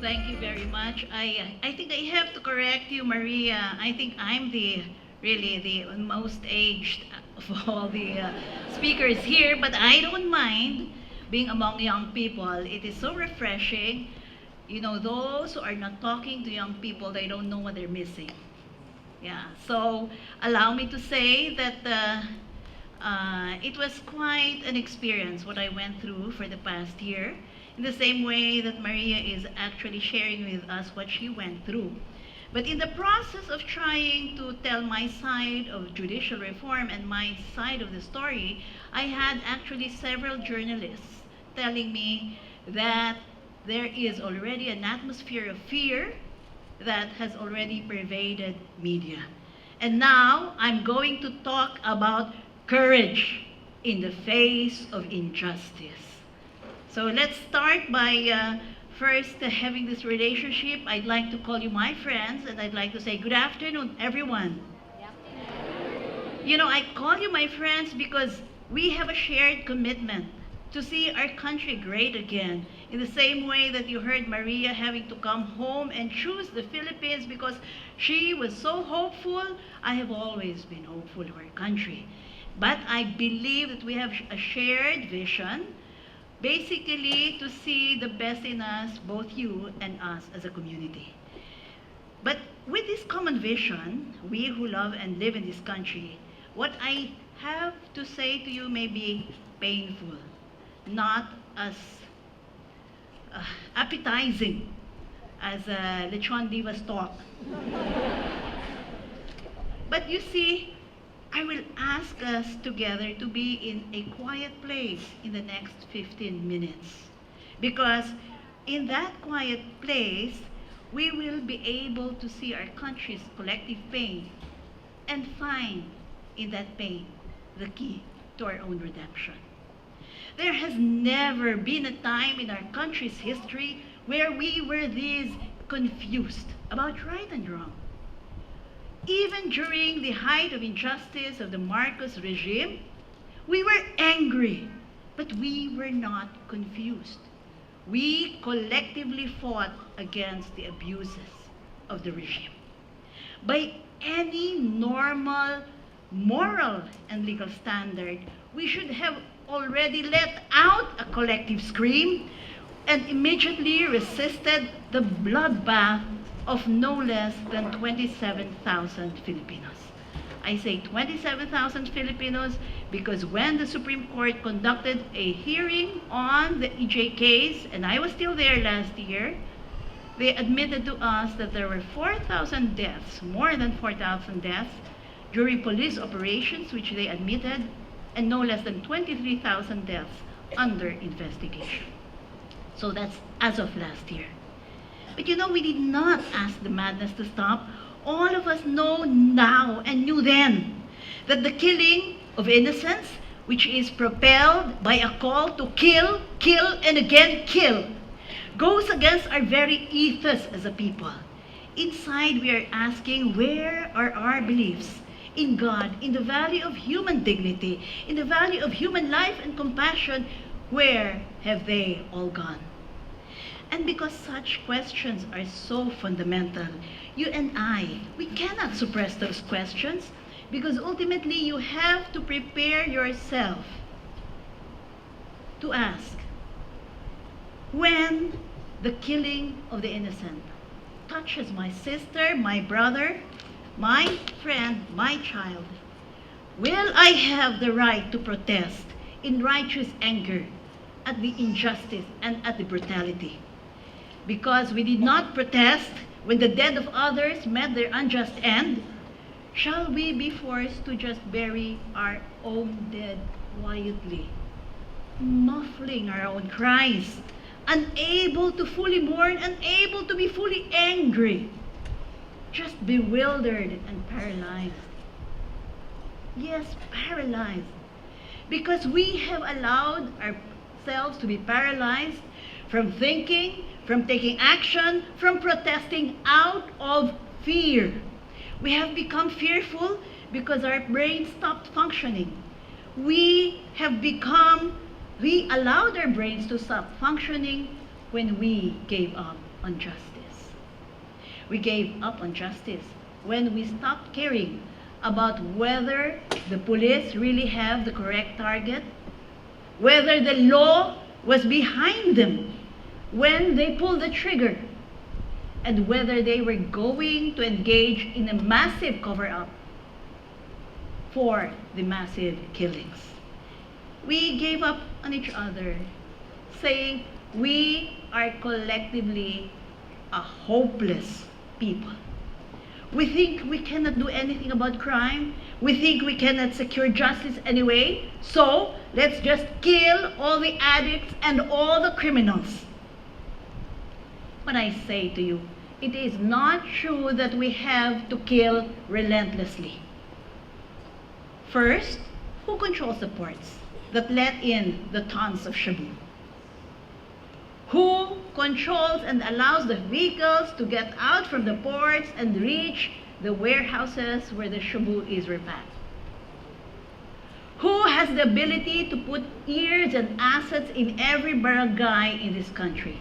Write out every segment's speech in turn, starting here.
Thank you very much. I think I have to correct you, Maria. I think I'm the really the most aged of all the speakers here, but I don't mind being among young people. It is so refreshing. You know, those who are not talking to young people, they don't know what they're missing. Yeah. So allow me to say that it was quite an experience what I went through for the past year, in the same way that Maria is actually sharing with us what she went through. But in the process of trying to tell my side of judicial reform and my side of the story, I had actually several journalists telling me that there is already an atmosphere of fear that has already pervaded media. And now I'm going to talk about courage in the face of injustice. So let's start by first having this relationship. I'd like to call you my friends, and I'd like to say good afternoon, everyone. You know, I call you my friends because we have a shared commitment to see our country great again. In the same way that you heard Maria having to come home and choose the Philippines because she was so hopeful, I have always been hopeful for our country. But I believe that we have a shared vision, basically to see the best in us, both you and us as a community. But with this common vision, we who love and live in this country, what I have to say to you may be painful, not as appetizing as Lechon Divas talk. But you see, I will ask us together to be in a quiet place in the next 15 minutes. Because in that quiet place, we will be able to see our country's collective pain and find in that pain the key to our own redemption. There has never been a time in our country's history where we were this confused about right and wrong. Even during the height of injustice of the Marcos regime, we were angry, but we were not confused. We collectively fought against the abuses of the regime. By any normal, moral, and legal standard, we should have already let out a collective scream and immediately resisted the bloodbath of no less than 27,000 Filipinos. I say 27,000 Filipinos because when the Supreme Court conducted a hearing on the EJ case, and I was still there last year, they admitted to us that there were 4,000 deaths, more than 4,000 deaths, during police operations, which they admitted, and no less than 23,000 deaths under investigation. So that's as of last year. But you know, we did not ask the madness to stop. All of us know now and knew then that the killing of innocents, which is propelled by a call to kill, kill, and again kill, goes against our very ethos as a people. Inside, we are asking, where are our beliefs in God, in the value of human dignity, in the value of human life and compassion? Where have they all gone? And because such questions are so fundamental, you and I, we cannot suppress those questions because ultimately you have to prepare yourself to ask, when the killing of the innocent touches my sister, my brother, my friend, my child, will I have the right to protest in righteous anger at the injustice and at the brutality? Because we did not protest when the dead of others met their unjust end, shall we be forced to just bury our own dead quietly, muffling our own cries, unable to fully mourn, unable to be fully angry, just bewildered and paralyzed? Yes, paralyzed. Because we have allowed ourselves to be paralyzed from thinking, from taking action, from protesting out of fear. We have become fearful because our brain stopped functioning. We allowed our brains to stop functioning when we gave up on justice. We gave up on justice when we stopped caring about whether the police really have the correct target, whether the law was behind them when they pulled the trigger, and whether they were going to engage in a massive cover-up for the massive killings. We gave up on each other, saying we are collectively a hopeless people. We think we cannot do anything about crime. We think we cannot secure justice anyway. So let's just kill all the addicts and all the criminals. But I say to you, it is not true that we have to kill relentlessly. First, who controls the ports that let in the tons of shabu? Who controls and allows the vehicles to get out from the ports and reach the warehouses where the shabu is repacked? Who has the ability to put ears and assets in every barangay in this country?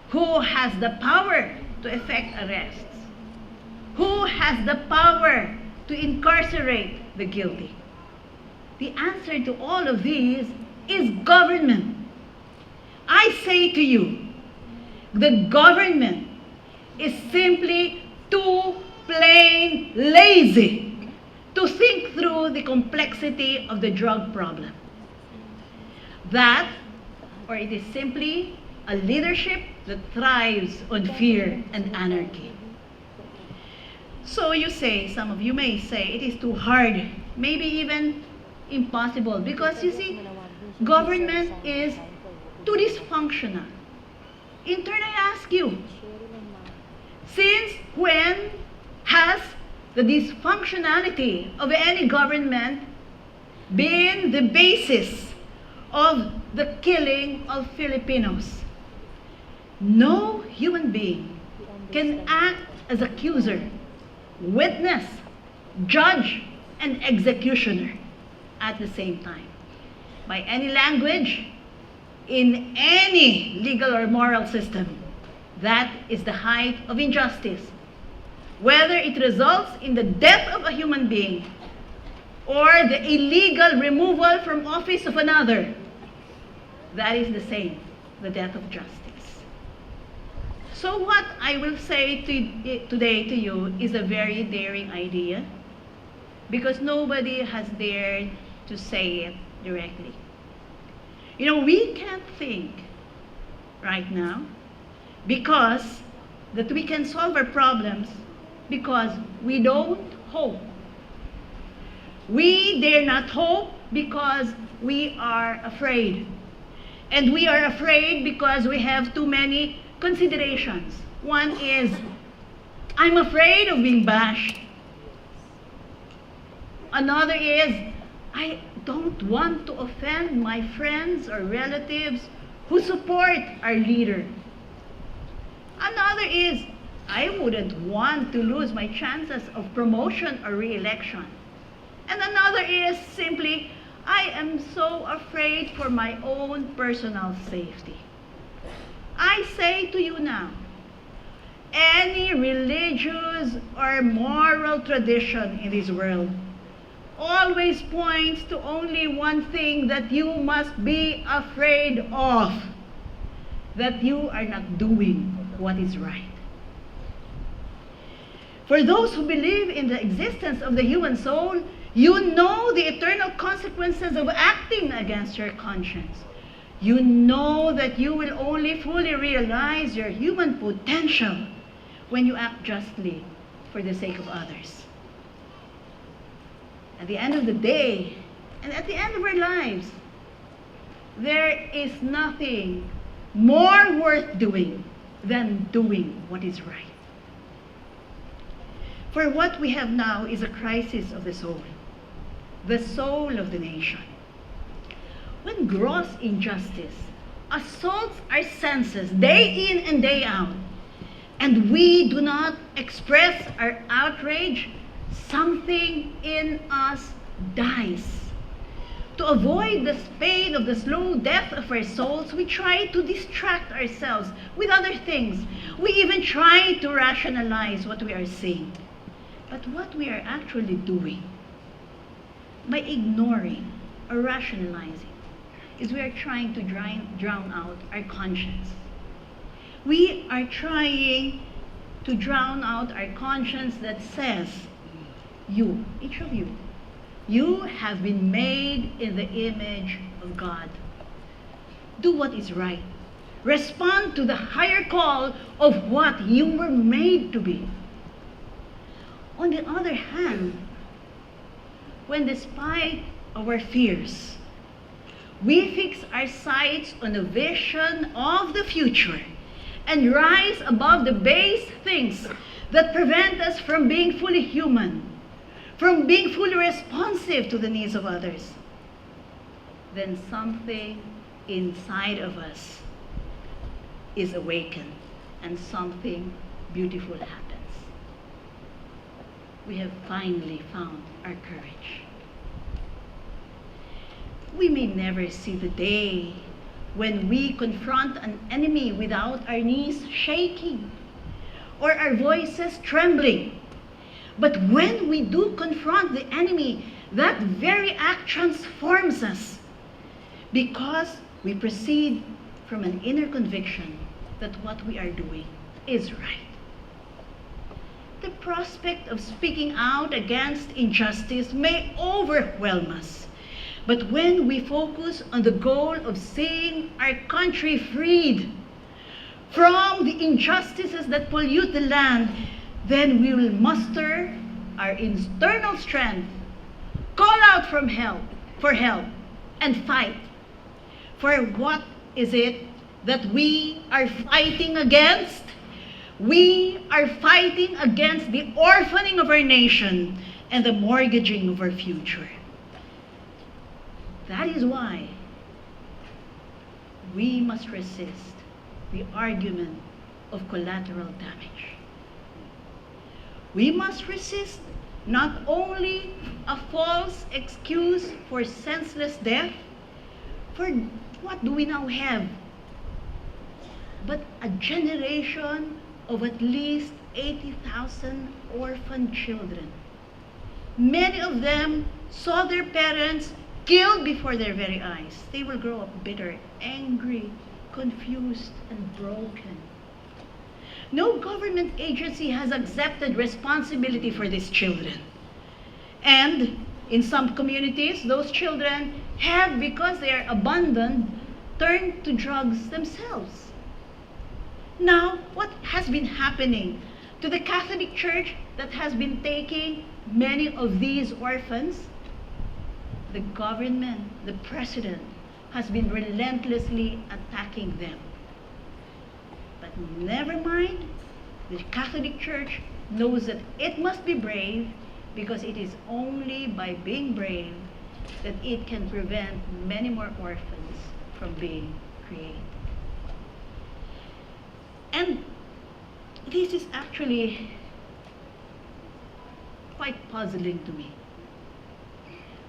Who has the power to effect arrests? Who has the power to incarcerate the guilty? The answer to all of these is government. I say to you, the government is simply too plain lazy to think through the complexity of the drug problem. That, or it is simply a leadership that thrives on fear and anarchy. So you say, some of you may say, it is too hard, maybe even impossible, because you see, government is too dysfunctional. In turn, I ask you, since when has the dysfunctionality of any government been the basis of the killing of Filipinos? No human being can act as accuser, witness, judge, and executioner at the same time. By any language, in any legal or moral system, that is the height of injustice. Whether it results in the death of a human being or the illegal removal from office of another, that is the same, the death of justice. So what I will say today to you is a very daring idea, because nobody has dared to say it directly. You know, we can't think right now because that we can solve our problems because we don't hope. We dare not hope because we are afraid. And we are afraid because we have too many considerations. One is, I'm afraid of being bashed. Another is, I don't want to offend my friends or relatives who support our leader. Another is, I wouldn't want to lose my chances of promotion or re-election. And another is simply, I am so afraid for my own personal safety. I say to you now, any religious or moral tradition in this world always points to only one thing that you must be afraid of, that you are not doing what is right. For those who believe in the existence of the human soul, you know the eternal consequences of acting against your conscience. You know that you will only fully realize your human potential when you act justly for the sake of others. At the end of the day, and at the end of our lives, there is nothing more worth doing than doing what is right. For what we have now is a crisis of the soul of the nation. When gross injustice assaults our senses day in and day out, and we do not express our outrage, something in us dies. To avoid the pain of the slow death of our souls, we try to distract ourselves with other things. We even try to rationalize what we are saying. But what we are actually doing, by ignoring or rationalizing, is we are trying to drown out our conscience. We are trying to drown out our conscience that says, you, each of you have been made in the image of God. Do what is right. Respond to the higher call of what you were made to be. On the other hand, when despite our fears, we fix our sights on a vision of the future and rise above the base things that prevent us from being fully human, from being fully responsive to the needs of others, then something inside of us is awakened and something beautiful happens. We have finally found our courage. We may never see the day when we confront an enemy without our knees shaking or our voices trembling. But when we do confront the enemy, that very act transforms us because we proceed from an inner conviction that what we are doing is right. The prospect of speaking out against injustice may overwhelm us. But when we focus on the goal of seeing our country freed from the injustices that pollute the land, then we will muster our internal strength, call out for help, and fight. For what is it that we are fighting against? We are fighting against the orphaning of our nation and the mortgaging of our future. That is why we must resist the argument of collateral damage. We must resist not only a false excuse for senseless death, for what do we now have? But a generation of at least 80,000 orphan children. Many of them saw their parents killed before their very eyes. They will grow up bitter, angry, confused, and broken. No government agency has accepted responsibility for these children. And in some communities, those children have, because they are abandoned, turned to drugs themselves. Now, what has been happening to the Catholic Church that has been taking many of these orphans? The government, the president, has been relentlessly attacking them. But never mind, the Catholic Church knows that it must be brave because it is only by being brave that it can prevent many more orphans from being created. And this is actually quite puzzling to me,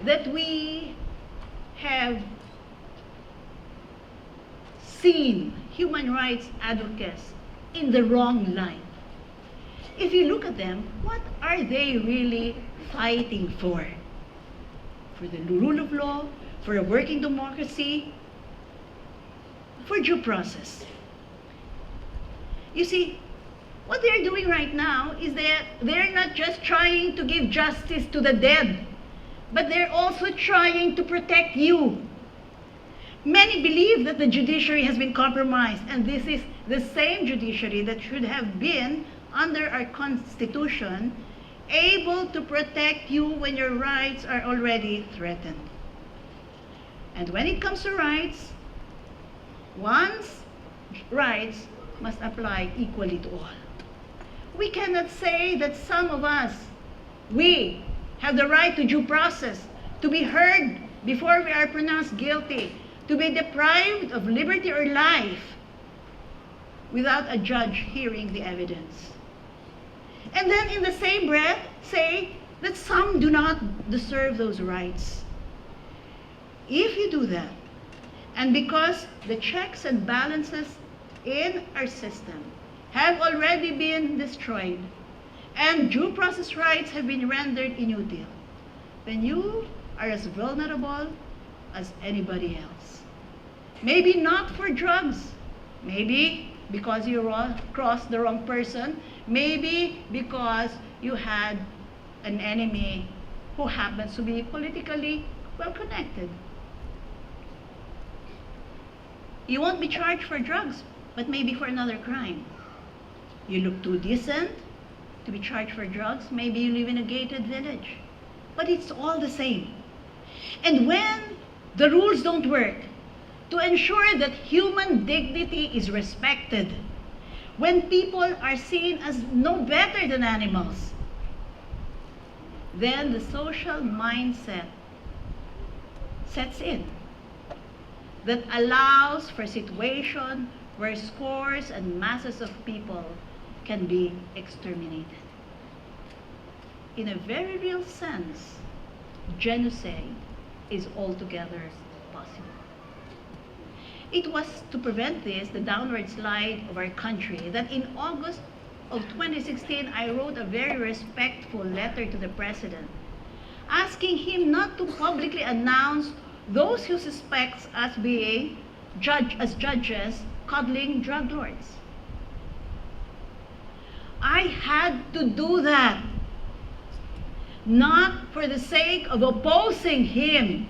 that we have seen human rights advocates in the wrong light. If you look at them, what are they really fighting for? For the rule of law, for a working democracy, for due process. You see, what they're doing right now is that they're not just trying to give justice to the dead, but they're also trying to protect you. Many believe that the judiciary has been compromised, and this is the same judiciary that should have been, under our Constitution, able to protect you when your rights are already threatened. And when it comes to rights, one's rights must apply equally to all. We cannot say that some of us, we have the right to due process, to be heard before we are pronounced guilty, to be deprived of liberty or life without a judge hearing the evidence. And then in the same breath say that some do not deserve those rights. If you do that, and because the checks and balances in our system have already been destroyed, and due process rights have been rendered inutile, then you are as vulnerable as anybody else. Maybe not for drugs, maybe because you crossed the wrong person, maybe because you had an enemy who happens to be politically well connected. You won't be charged for drugs, but maybe for another crime. You look too decent to be charged for drugs, maybe you live in a gated village. But it's all the same. And when the rules don't work to ensure that human dignity is respected, when people are seen as no better than animals, then the social mindset sets in that allows for a situation where scores and masses of people can be exterminated. In a very real sense, genocide is altogether possible. It was to prevent this, the downward slide of our country, that in August of 2016, I wrote a very respectful letter to the President, asking him not to publicly announce those who suspects as being judges coddling drug lords. I had to do that, not for the sake of opposing him,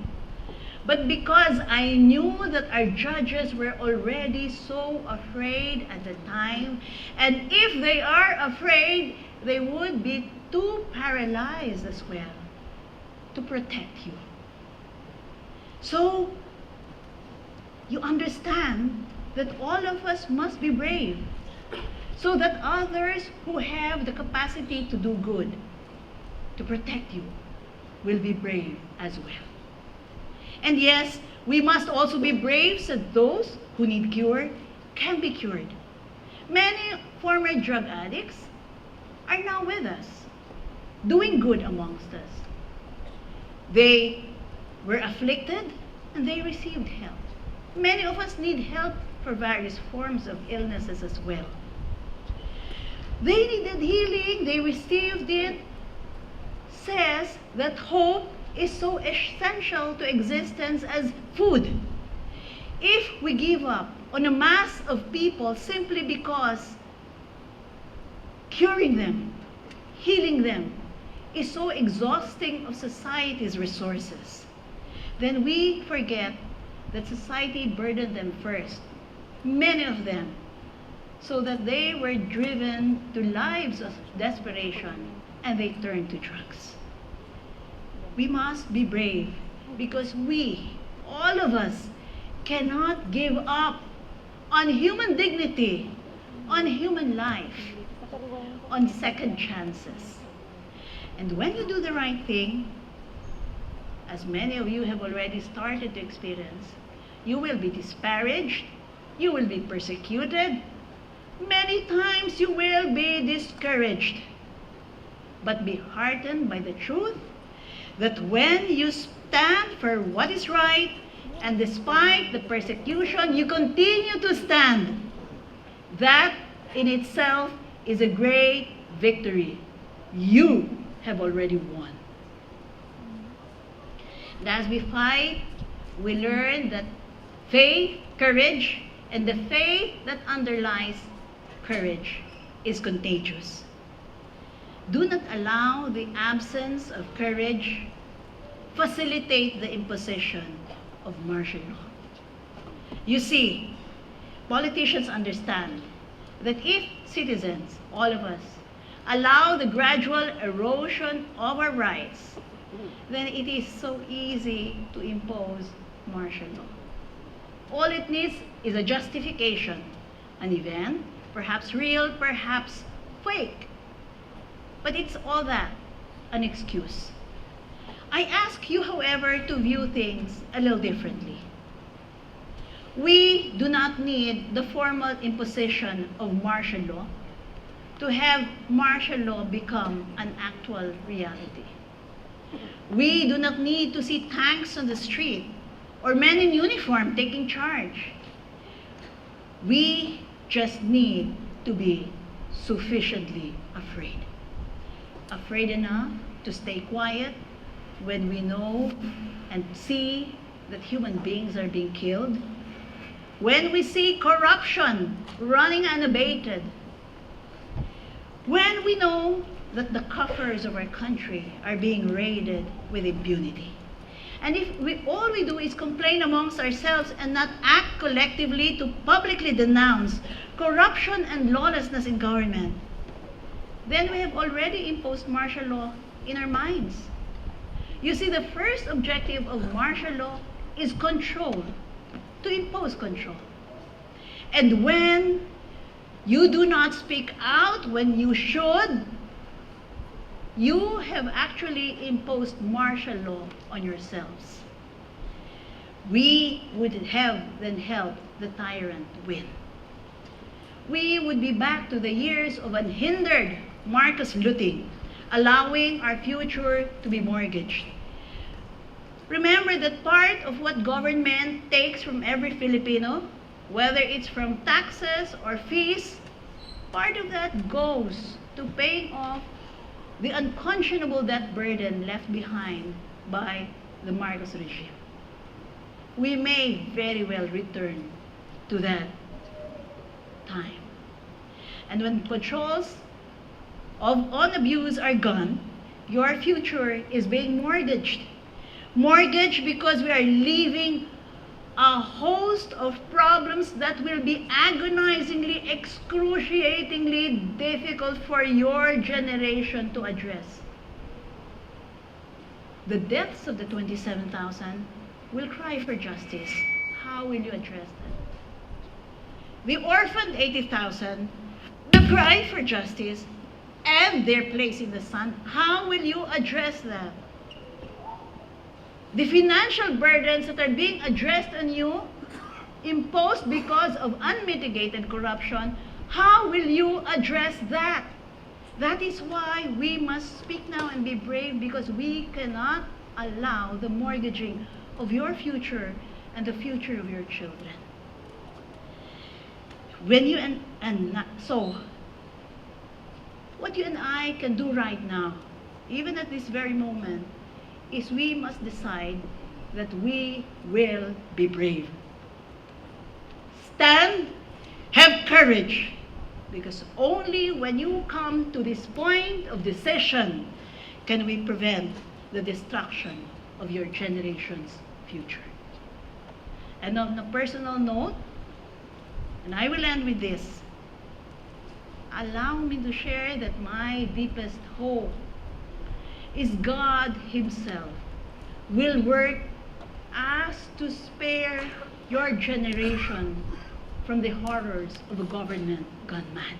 but because I knew that our judges were already so afraid at the time, and if they are afraid, they would be too paralyzed as well to protect you. So, you understand that all of us must be brave, so that others who have the capacity to do good, to protect you, will be brave as well. And yes, we must also be brave so that those who need cure can be cured. Many former drug addicts are now with us, doing good amongst us. They were afflicted and they received help. Many of us need help for various forms of illnesses as well. They needed healing, they received it. Says that hope is so essential to existence as food. If we give up on a mass of people simply because curing them, healing them, is so exhausting of society's resources, then we forget that society burdened them first, many of them, so that they were driven to lives of desperation and they turned to drugs. We must be brave because we, all of us, cannot give up on human dignity, on human life, on second chances. And when you do the right thing, as many of you have already started to experience, you will be disparaged, you will be persecuted, many times you will be discouraged. But be heartened by the truth that when you stand for what is right, and despite the persecution, you continue to stand, that in itself is a great victory. You have already won. And as we fight, we learn that faith, courage, and the faith that underlies courage is contagious. Do not allow the absence of courage facilitate the imposition of martial law. You see, politicians understand that if citizens, all of us, allow the gradual erosion of our rights, then it is so easy to impose martial law. All it needs is a justification, an event, perhaps real, perhaps fake. But it's all that, an excuse. I ask you, however, to view things a little differently. We do not need the formal imposition of martial law to have martial law become an actual reality. We do not need to see tanks on the street or men in uniform taking charge. We just need to be sufficiently afraid. Afraid enough to stay quiet when we know and see that human beings are being killed. When we see corruption running unabated. When we know that the coffers of our country are being raided with impunity. And if all we do is complain amongst ourselves and not act collectively to publicly denounce corruption and lawlessness in government, then we have already imposed martial law in our minds. You see, the first objective of martial law is control, to impose control. And when you do not speak out when you should, you have actually imposed martial law on yourselves. We would have then helped the tyrant win. We would be back to the years of unhindered Marcos looting, allowing our future to be mortgaged. Remember that part of what government takes from every Filipino, whether it's from taxes or fees, part of that goes to paying off the unconscionable debt burden left behind by the Marcos regime. We may very well return to that time. And when controls on abuse are gone, your future is being mortgaged. Mortgaged because we are leaving a host of problems that will be agonizingly, excruciatingly difficult for your generation to address. The deaths of the 27,000 will cry for justice. How will you address that? The orphaned 80,000 will cry for justice and their place in the sun. How will you address that? The financial burdens that are being addressed on you, imposed because of unmitigated corruption, how will you address that? That is why we must speak now and be brave, because we cannot allow the mortgaging of your future and the future of your children. So, what you and I can do right now, even at this very moment, is we must decide that we will be brave. Stand, have courage, because only when you come to this point of decision can we prevent the destruction of your generation's future. And on a personal note, and I will end with this, allow me to share that my deepest hope is God Himself will work as to spare your generation from the horrors of a government gone mad.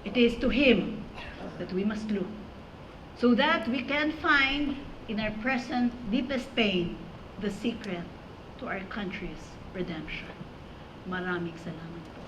It is to Him that we must look, so that we can find in our present deepest pain the secret to our country's redemption. Maraming salamat po.